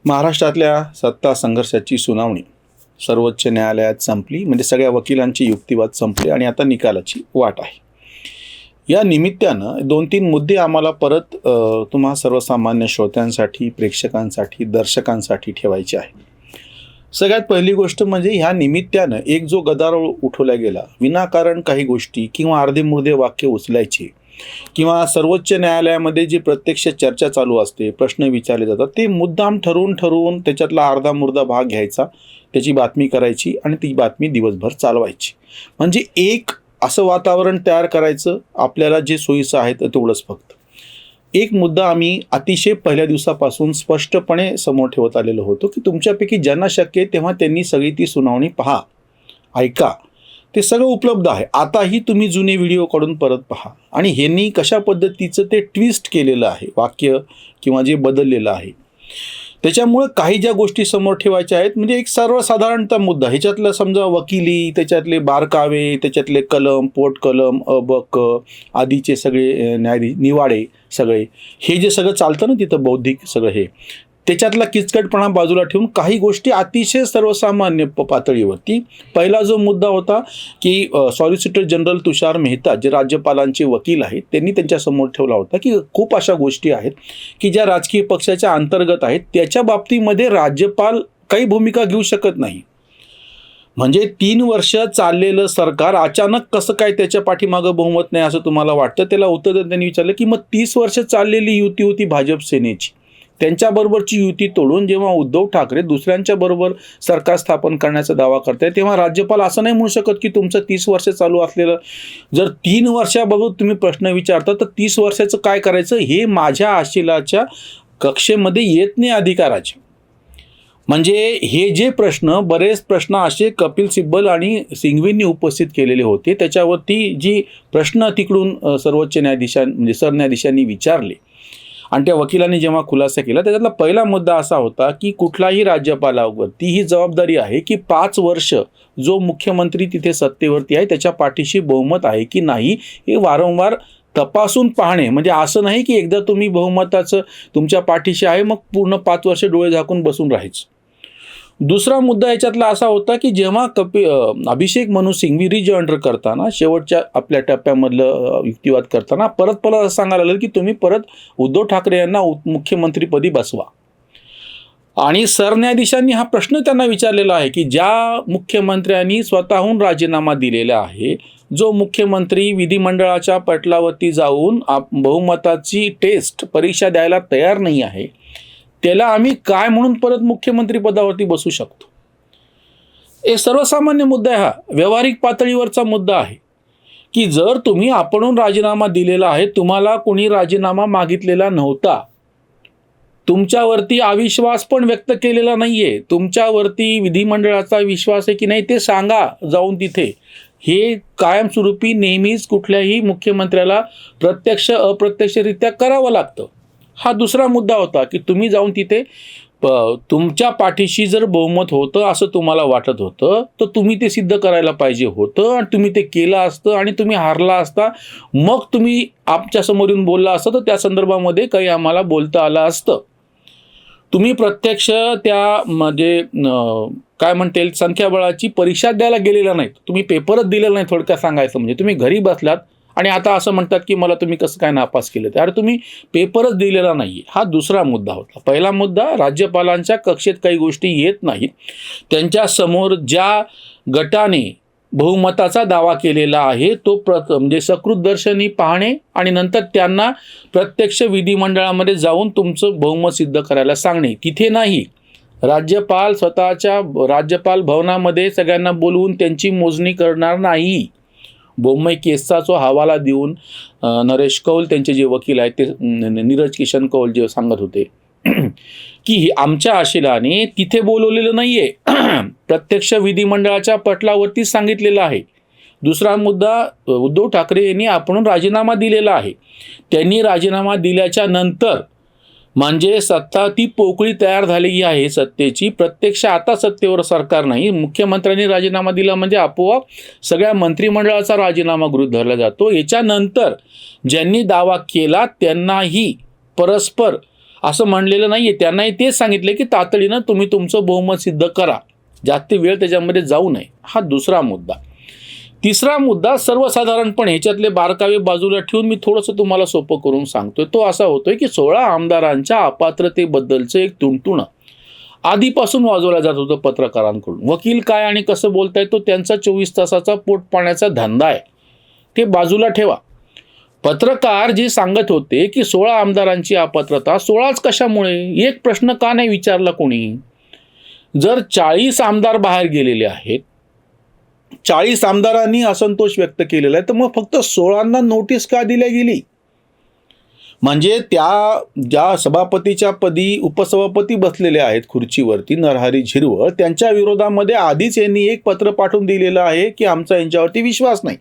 महाराष्ट्रातल्या सत्ता संघर्षाची सुनावणी सर्वोच्च न्यायालयात संपली. म्हणजे सगळ्या वकिलांचे युक्तिवाद संपले आणि आता निकालाची वाट आहे. या निमित्तानं 2-3 मुद्दे आम्हाला परत तुम्हा सर्वसामान्य श्रोत्यांसाठी, प्रेक्षकांसाठी, दर्शकांसाठी ठेवायचे आहे. सगळ्यात पहिली गोष्ट म्हणजे ह्या निमित्तानं एक जो गदारोळ उठवला गेला, विनाकारण काही गोष्टी किंवा अर्धे-मुर्धे वाक्य उचलायचे किंवा सर्वोच्च न्यायालयामध्ये जी प्रत्यक्ष चर्चा चालू असते, प्रश्न विचारले जातात, ते मुद्दाम ठरवून त्याच्यातला अर्धा-मुर्धा भाग घ्यायचा, त्याची बातमी करायची आणि ती बातमी दिवसभर चालवायची. म्हणजे एक असं वातावरण तयार करायचं आपल्याला जे सोयीचं आहे तेवढंच फक्त. एक मुद्दा आम्ही अतिशय पहिल्या दिवसापासून स्पष्टपणे समोर ठेवत आलेलो होतो की तुमच्यापैकी ज्यांना शक्य आहे तेव्हा त्यांनी सगळी ती सुनावणी पहा, ऐका. ते सगळं उपलब्ध आहे. आताही तुम्ही जुने व्हिडिओ काढून परत पहा आणि ह्यांनी कशा पद्धतीचं ते ट्विस्ट केलेलं आहे वाक्य किंवा जे बदललेलं आहे. त्याच्यामुळं काही ज्या गोष्टी समोर ठेवायच्या आहेत, म्हणजे एक सर्वसाधारणता मुद्दा, ह्याच्यातलं समजा वकिली, त्याच्यातले बारकावे, त्याच्यातले कलम, पोट कलम, अबक आदीचे सगळे निवाडे सगळे, हे जे सगळं चालतं ना तिथं बौद्धिक सगळं, हे त्याच्यातला किचकटपणा बाजूला ठेवून काही गोष्टी अतिशय सर्वसामान्य पातळीवरती. पहिला जो मुद्दा होता की सॉलिसिटर जनरल तुषार मेहता जे राज्यपालांचे वकील आहेत, त्यांनी त्यांच्यासमोर ठेवला होता की खूप अशा गोष्टी आहेत की ज्या राजकीय पक्षाच्या अंतर्गत आहेत, त्याच्या बाबतीमध्ये राज्यपाल काही भूमिका घेऊ शकत नाही. म्हणजे 3 वर्ष चाललेलं सरकार अचानक कसं काय त्याच्या पाठीमागं बहुमत नाही असं तुम्हाला वाटतं? त्याला उत्तर त्यांनी विचारलं की मग 30 वर्ष चाललेली युती होती भाजप सेनेची, त्यांच्याबरोबरची युती तोडून जेव्हा उद्धव ठाकरे दुसऱ्यांच्या बरोबर सरकार स्थापन करण्याचा दावा करताय, तेव्हा राज्यपाल असं नाही म्हणू शकत की तुमचं 30 वर्ष चालू असलेलं, जर 3 वर्षाबाबत तुम्ही प्रश्न विचारता तर 30 वर्षाचं काय करायचं हे माझ्या आशिलाच्या कक्षेमध्ये येत नाही अधिकाराचे. म्हणजे हे जे बरेच प्रश्न असे कपिल सिब्बल आणि सिंघवींनी उपस्थित केलेले होते, त्याच्यावरती जी प्रश्न तिकडून सर्वोच्च म्हणजे सरन्यायाधीशांनी विचारले आणि त्या वकिलांनी जेव्हा खुलासा केला, त्याच्यातला पहिला मुद्दा असा होता की कुठलाही राज्यपालावरती ही जबाबदारी आहे की 5 वर्ष जो मुख्यमंत्री तिथे सत्तेवरती आहे त्याच्या पाठीशी बहुमत आहे की नाही हे वारंवार तपासून पाहणे. म्हणजे असं नाही की एकदा तुम्ही बहुमताचं तुमच्या पाठीशी आहे मग पूर्ण 5 वर्ष डोळे झाकून बसून राहायचं. दुसरा मुद्दा याच्यातला असा होता की जेव्हा अभिषेक मनु सिंघवी रिजॉइंडर करताना शेवटच्या आपल्या टप्प्यामधलं युक्तिवाद करताना परत असं सांगायला लागलं की तुम्ही परत उद्धव ठाकरे यांना मुख्यमंत्रीपदी बसवा. आणि सरन्यायाधीशांनी हा प्रश्न त्यांना विचारलेला आहे की ज्या मुख्यमंत्र्यांनी स्वतःहून राजीनामा दिलेला आहे, जो मुख्यमंत्री विधिमंडळाच्या पटलावरती जाऊन बहुमताची परीक्षा द्यायला तयार नाही आहे, त्याला आम्ही काय म्हणून परत मुख्यमंत्री पदावरती बसू शकतो? एक सर्वसामान्य मुद्दा आहे, हा व्यावहारिक पातळीवरचा मुद्दा आहे की जर तुम्ही आपणहून राजीनामा दिलेला आहे, तुम्हाला कोणी राजीनामा मागितलेला नव्हता, तुमच्यावरती अविश्वास पण व्यक्त केलेला नाहीये, तुमच्यावरती विधिमंडळाचा विश्वास आहे की नाही ते सांगा जाऊन तिथे. हे कायमस्वरूपी नेहमीच कुठल्याही मुख्यमंत्र्याला प्रत्यक्ष अप्रत्यक्षरित्या करावं लागतं. हा दुसरा मुद्दा होता की तुम्ही जाऊन तिथे तुमच्या पाठीशी जर बहुमत होतं असं तुम्हाला वाटत होतं तर तुम्ही ते सिद्ध करायला पाहिजे होतं आणि तुम्ही ते केलं असतं आणि तुम्ही हारला असता, मग तुम्ही आमच्या समोर येऊन बोलला असतं तर त्या संदर्भामध्ये काही आम्हाला बोलता आलं असतं. तुम्ही प्रत्यक्ष त्या म्हणजे काय म्हणता येईल संख्याबळाची परीक्षा द्यायला गेलेला नाहीत, तुम्ही पेपरच दिलेला नाही. थोडक्यात सांगायचं म्हणजे तुम्ही घरी बसलात आणि आता असं म्हणतात की मला तुम्ही कसं काय नापास केलं, तर तुम्ही पेपरच दिलेला नाही. हा दुसरा मुद्दा होता. पहिला मुद्दा, राज्यपालांच्या कक्षेत काही गोष्टी येत नाहीत, त्यांच्या समोर ज्या गटाने बहुमताचा दावा केलेला आहे तो म्हणजे सकृत दर्शनी पाहणे आणि नंतर त्यांना प्रत्यक्ष विधिमंडळामध्ये जाऊन तुमचं बहुमत सिद्ध करायला सांगणे. तिथे नाही, राज्यपाल स्वतःच्या राज्यपाल भवनामध्ये सगळ्यांना बोलवून त्यांची मोजणी करणार नाही. बोम्मई केसचा जो हवाला देऊन नरेश कौल त्यांचे जे वकील आहेत ते नीरज किशन कौल जे सांगत होते की आमच्या आशिलाने तिथे बोलवलेलं नाहीये, प्रत्यक्ष विधिमंडळाच्या पटलावरती सांगितलेलं आहे. दुसरा मुद्दा, उद्धव ठाकरे यांनी आपण राजीनामा दिलेला आहे, त्यांनी राजीनामा दिल्याच्या नंतर म्हणजे सत्ता ती पोकळी तयार झालेली आहे सत्तेची, प्रत्यक्ष आता सत्तेवर सरकार नाही, मुख्यमंत्र्यांनी राजीनामा दिला म्हणजे आपोआप सगळ्या मंत्रिमंडळाचा राजीनामा गृहीत धरला जातो. याच्यानंतर ज्यांनी दावा केला त्यांनाही परस्पर असं म्हणलेलं नाहीये. त्यांनाही तेच सांगितले की तातडीनं तुम्ही तुमचं बहुमत सिद्ध करा, जास्त वेळ त्याच्यामध्ये जाऊ नये. हा दुसरा मुद्दा. तिसरा मुद्दा सर्वसाधारणपणे ह्याच्यातले बारकावे बाजूला ठेवून मी थोडंसं तुम्हाला सोपं करून सांगतोय. तो असा होतोय की 16 आमदारांच्या अपात्रतेबद्दलचं एक तुणतुणं आधीपासून वाजवलं जात होतं पत्रकारांकडून. वकील काय आणि कसं बोलताय तो त्यांचा 24 तासाचा पोट पाण्याचा धंदा आहे, ते बाजूला ठेवा. पत्रकार जे सांगत होते की 16 आमदारांची अपात्रता, 16च कशामुळे, एक प्रश्न का नाही विचारला कोणी? जर 40 आमदार बाहेर गेलेले आहेत, 40 आमदारांनी असंतोष व्यक्त केलेला आहे, तर मग फक्त 16 नोटीस का दिल्या गेली? म्हणजे त्या ज्या सभापतीच्या पदी उपसभापती बसलेले आहेत खुर्चीवरती, नरहरी झिरवळ, त्यांच्या विरोधामध्ये आधीच यांनी एक पत्र पाठवून दिलेलं आहे की आमचा यांच्यावरती विश्वास नाही.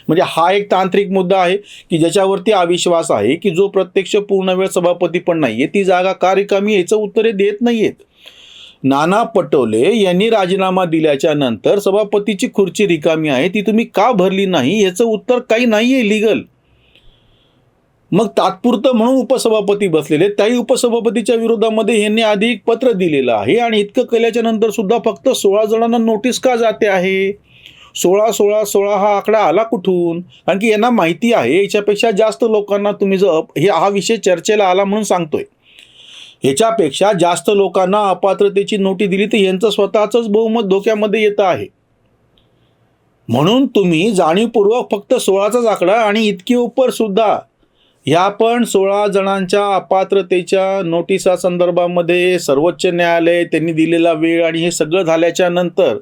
म्हणजे हा एक तांत्रिक मुद्दा आहे की ज्याच्यावरती अविश्वास आहे की जो प्रत्यक्ष पूर्णवेळ सभापती पण नाहीये, ती जागा का रिकामी, याचं उत्तरे देत नाहीयेत. नाना पटोले यांनी राजीनामा दिल्याच्या नंतर सभापतीची खुर्ची रिकामी आहे, ती तुम्ही का भरली नाही, याचं उत्तर काही नाहीये लीगल. मग तात्पुरतं म्हणून उपसभापती बसलेले, त्याही उपसभापतीच्या विरोधामध्ये यांनी आधी एक पत्र दिलेलं आहे. आणि इतकं केल्याच्या नंतर सुद्धा फक्त 16 जणांना नोटीस का जाते आहे? 16 16 16 हा आकडा आला कुठून? कारण की यांना माहिती आहे याच्यापेक्षा जास्त लोकांना तुम्ही जर हा विषय चर्चेला आला म्हणून सांगतोय, ह्याच्यापेक्षा जास्त लोकांना अपात्रतेची नोटीस दिली तर यांचं स्वतःचंच बहुमत धोक्यामध्ये येतं आहे. म्हणून तुम्ही जाणीवपूर्वक फक्त 16चाच आकडा आणि इतके उपर सुद्धा ह्या पण 16 जणांच्या अपात्रतेच्या नोटिसा संदर्भामध्ये सर्वोच्च न्यायालय त्यांनी दिलेला वेळ आणि हे सगळं झाल्याच्या नंतर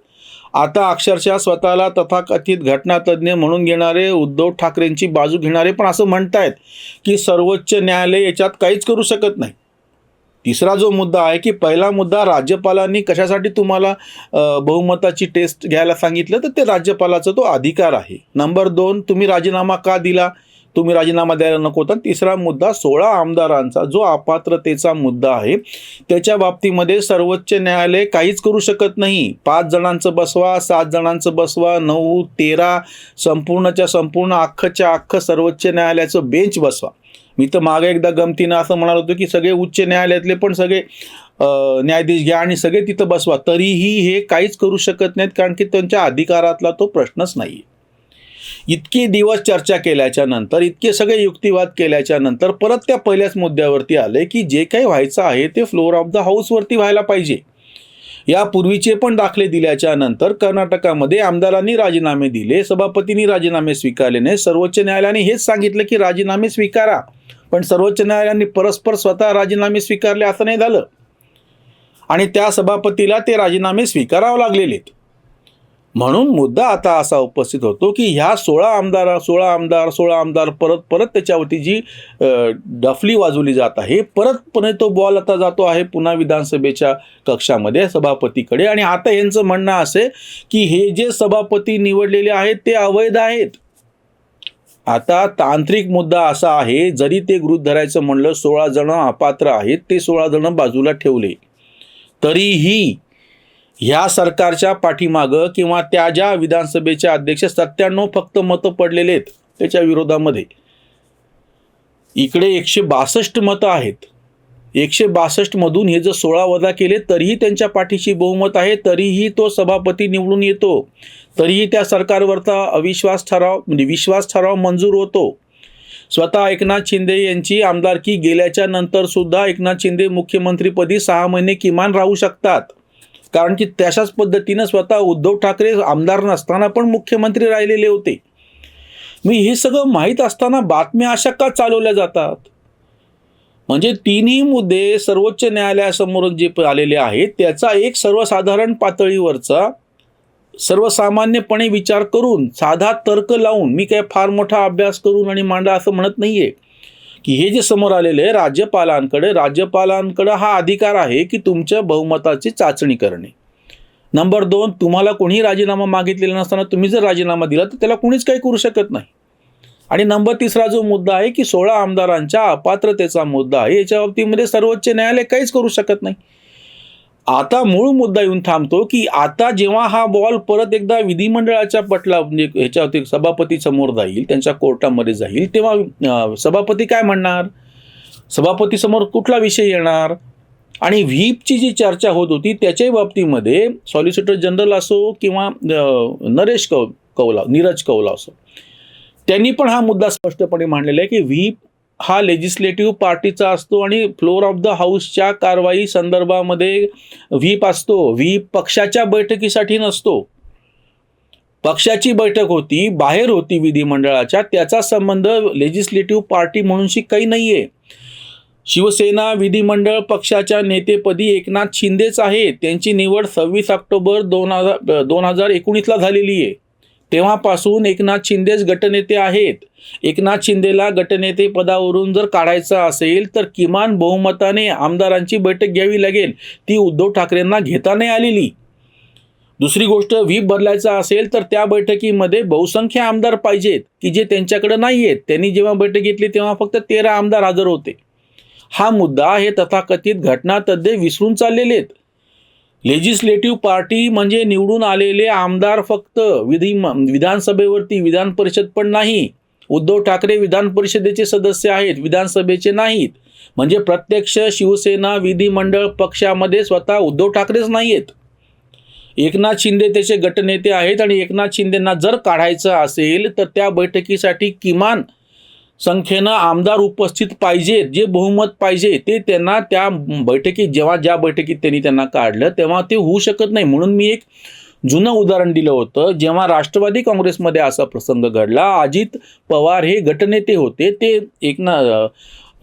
आता अक्षरशः स्वतःला तथाकथित घटनातज्ञ म्हणून घेणारे उद्धव ठाकरेंची बाजू घेणारे पण असं म्हणतायत की सर्वोच्च न्यायालय याच्यात काहीच करू शकत नाही. तिसरा जो मुद्दा आहे की पहिला मुद्दा, राज्यपालांनी कशासाठी तुम्हाला बहुमताची टेस्ट घ्यायला सांगितलं, तर ते राज्यपालाचा तो अधिकार आहे. नंबर 2, तुम्ही राजीनामा का दिला, तुम्ही राजीनामा द्यायला नको होता. तिसरा मुद्दा, 16 आमदारांचा जो अपात्रतेचा मुद्दा आहे त्याच्या बाबतीमध्ये सर्वोच्च न्यायालय काहीच करू शकत नाही. 5 जणांचं बसवा, 7 जणांचं बसवा, 9 13 संपूर्णच्या संपूर्ण अख्खच्या अख्खं सर्वोच्च न्यायालयाचं बेंच बसवा. मी तर मागे एकदा गमतीनं असं म्हणाल होतो की सगळे उच्च न्यायालयातले पण सगळे न्यायाधीश घ्या आणि सगळे तिथं बसवा, तरीही हे काहीच करू शकत नाहीत, कारण की त्यांच्या अधिकारातला तो प्रश्नच नाही. इतके दिवस चर्चा केल्याच्या नंतर, इतके सगळे युक्तिवाद केल्याच्या नंतर परत त्या पहिल्याच मुद्द्यावरती आले की जे काही व्हायचं आहे ते फ्लोअर ऑफ द हाऊसवरती व्हायला पाहिजे. यापूर्वीचे पण दाखले दिल्याच्या नंतर कर्नाटकामध्ये आमदारांनी राजीनामे दिले, सभापतींनी राजीनामे स्वीकारले नाही. सर्वोच्च न्यायालयाने हेच सांगितलं की राजीनामे स्वीकारा, पण सर्वोच्च न्यायालयाने परस्पर स्वतः राजीनामे स्वीकारले असं नाही झालं आणि त्या सभापतीला ते राजीनामे स्वीकारावं लागलेले. म्हणून मुद्दा आता असा उपस्थित होतो की ह्या 16 आमदार परत परत त्याच्यावरती जी डफली वाजवली जात आहे, परतपणे तो बॉल आता जातो आहे पुन्हा विधानसभेच्या कक्षामध्ये सभापतीकडे. आणि आता यांचं म्हणणं असे की हे जे सभापती निवडलेले आहेत ते अवैध आहेत. आता तांत्रिक मुद्दा असा आहे, जरी ते गृहीत धरायचं म्हणलं 16 जण अपात्र आहेत, ते 16 जण बाजूला ठेवले, तरीही ह्या सरकारच्या पाठीमागं किंवा त्या ज्या विधानसभेच्या अध्यक्ष 97 फक्त मतं पडलेले आहेत त्याच्या विरोधामध्ये, इकडे 162 मतं आहेत. 162 मधून हे जर 16 वजा केले तरीही त्यांच्या पाठीशी बहुमत आहे, तरीही तो सभापती निवडून येतो, तरीही त्या सरकारवरचा अविश्वास ठराव म्हणजे विश्वास ठराव मंजूर होतो. स्वतः एकनाथ शिंदे यांची आमदारकी गेल्याच्या नंतर सुद्धा एकनाथ शिंदे मुख्यमंत्रीपदी 6 महिने किमान राहू शकतात, कारण की तशाच पद्धतीनं स्वतः उद्धव ठाकरे आमदार नसताना पण मुख्यमंत्री राहिलेले होते. मी हे सगळं माहीत असताना बातम्या अशा का चालवल्या जातात? म्हणजे तिन्ही मुद्दे सर्वोच्च न्यायालयासमोर जे आलेले आहेत त्याचा एक सर्वसाधारण पातळीवरचा सर्वसामान्यपणे विचार करून, साधा तर्क लावून, मी काय फार मोठा अभ्यास करून आणि मांडा असं म्हणत नाहीये की हे जे समोर आलेले आहे, राज्यपालांकडे हा अधिकार आहे की तुमच्या बहुमताची चाचणी करणे. नंबर 2, तुम्हाला कोणी राजीनामा मागितलेला नसताना तुम्ही जर राजीनामा दिला तर त्याला कोणीच काही करू शकत नाही. आणि नंबर 3 जो मुद्दा आहे की 16 आमदारांच्या अपात्रतेचा मुद्दा आहे, याच्या बाबतीमध्ये सर्वोच्च न्यायालय काहीच करू शकत नाही. आता मूळ मुद्दा येऊन थांबतो की आता जेव्हा हा बॉल परत एकदा विधिमंडळाच्या पटला म्हणजे ह्याच्यावरती सभापती समोर जाईल, त्यांच्या कोर्टामध्ये जाईल, तेव्हा सभापती काय म्हणणार? सभापतीसमोर कुठला विषय येणार? आणि व्हीपची जी चर्चा होत होती त्याच्याही बाबतीमध्ये सॉलिसिटर जनरल असो किंवा नीरज कौला असो, त्यांनी पण हा मुद्दा स्पष्टपणे मांडलेला आहे की व्हीप हा लेजिस्लेटिव्ह पार्टीचा असतो आणि फ्लोअर ऑफ द हाऊसच्या कारवाई संदर्भामध्ये व्हीप असतो. व्हीप पक्षाच्या बैठकीसाठी नसतो. पक्षाची बैठक होती, बाहेर होती विधिमंडळाच्या, त्याचा संबंध लेजिस्लेटिव्ह पार्टी म्हणूनशी काही नाहीये. शिवसेना विधिमंडळ पक्षाच्या नेतेपदी एकनाथ शिंदेच आहेत. त्यांची निवड 26 ऑक्टोबर 2019ला झालेली आहे. तेव्हापासून एकनाथ शिंदेच गटनेते आहेत. एकनाथ शिंदेला गटनेते पदावरून जर काढायचं असेल तर किमान बहुमताने आमदारांची बैठक घ्यावी लागेल. ती उद्धव ठाकरेंना घेता नाही आलेली. दुसरी गोष्ट, व्हीप बदलायचा असेल तर त्या बैठकीमध्ये बहुसंख्य आमदार पाहिजेत की जे त्यांच्याकडे नाही आहेत. त्यांनी जेव्हा बैठक घेतली तेव्हा फक्त 13 आमदार हजर होते. हा मुद्दा हे तथाकथित घटनातज्ञ विसरून चाललेले आहेत. लेजिस्लेटिव्ह पार्टी म्हणजे निवडून आलेले आमदार फक्त. विधानसभेवरती विधान परिषद पण नाही. उद्धव ठाकरे विधान परिषदेचे सदस्य आहेत, विधानसभेचे नाहीत. म्हणजे प्रत्यक्ष शिवसेना विधिमंडळ पक्षामध्ये स्वतः उद्धव ठाकरेच नाही आहेत. एकनाथ शिंदे त्याचे गटनेते आहेत आणि एकनाथ शिंदेंना जर काढायचं असेल तर त्या बैठकीसाठी किमान संख्येनं आमदार उपस्थित पाहिजेत. जे बहुमत पाहिजे ते त्यांना त्या बैठकीत, ज्या बैठकीत त्यांना काढलं तेव्हा ते होऊ शकत नाही. म्हणून मी एक जुनं उदाहरण दिलं होतं. जेव्हा राष्ट्रवादी काँग्रेसमध्ये असा प्रसंग घडला, अजित पवार हे गटनेते होते, ते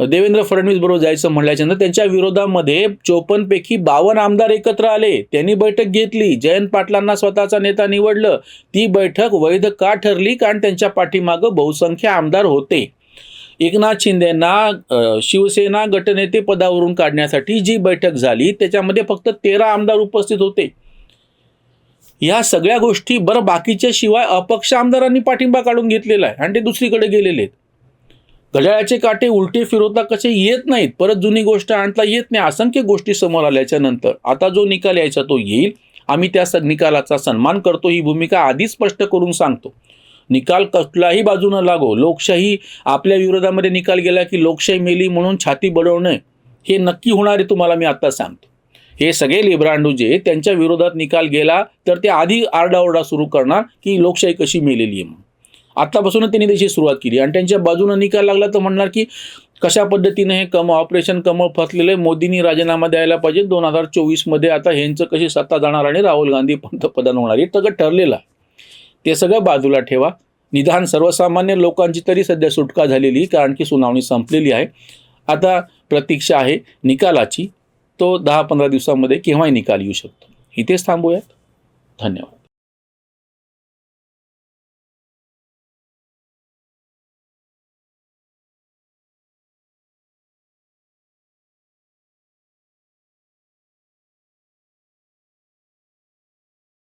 देवेंद्र फडणवीस बरोबर जायचं म्हणल्याच्यानंतर त्यांच्या विरोधामध्ये 54 पैकी 52 आमदार एकत्र आले. त्यांनी बैठक घेतली, जयंत पाटलांना स्वतःचा नेता निवडलं. ती बैठक वैध का ठरली? कारण त्यांच्या पाठीमागं बहुसंख्य आमदार होते. एकनाथ शिंदेंना शिवसेना गटनेते पदावरून काढण्यासाठी जी बैठक झाली त्याच्यामध्ये फक्त 13 आमदार उपस्थित होते. ह्या सगळ्या गोष्टी बरं बाकीच्या शिवाय अपक्ष आमदारांनी पाठिंबा काढून घेतलेला आहे आणि ते दुसरीकडे गेलेले आहेत. घड्याळाचे काटे उलटे फिरवता कसे येत नाहीत, परत जुनी गोष्ट आणता येत नाही. असंख्य गोष्टी समोर आल्याच्या नंतर आता जो निकाल यायचा तो येईल. आम्ही त्या निकालाचा सन्मान करतो, ही भूमिका आधीच स्पष्ट करून सांगतो. निकाल कुठलाही बाजूनं लागो, लोकशाही आपल्या विरोधामध्ये निकाल गेला की लोकशाही मेली म्हणून छाती बडवणं हे नक्की होणार आहे, तुम्हाला मी आता सांगतो. हे सगळे लिब्रांडू जे त्यांच्या विरोधात निकाल गेला तर ते आधी आरडाओरडा सुरू करणार की लोकशाही कशी मेलेली आहे म्हणून. आत्तापासूनच त्यांनी त्याची सुरुवात केली आणि त्यांच्या बाजूनं निकाल लागला तर म्हणणार की कशा पद्धतीने हे ऑपरेशन कमळ फसलेलं आहे, मोदींनी राजीनामा द्यायला पाहिजे. 2024मध्ये आता ह्यांचं कशी सत्ता जाणार आणि राहुल गांधी पंतप्रधान होणार हे सगळं ठरलेलं आहे. ते सगळं बाजूला ठेवा. निदान सर्वसामान्य लोकांची तरी सध्या सुटका झालेली, कारण की सुनावणी संपलेली आहे. आता प्रतीक्षा आहे निकालाची. तो 10-15 दिवसामध्ये केव्हाही निकाल येऊ शकतो. इथेच थांबूयात. धन्यवाद.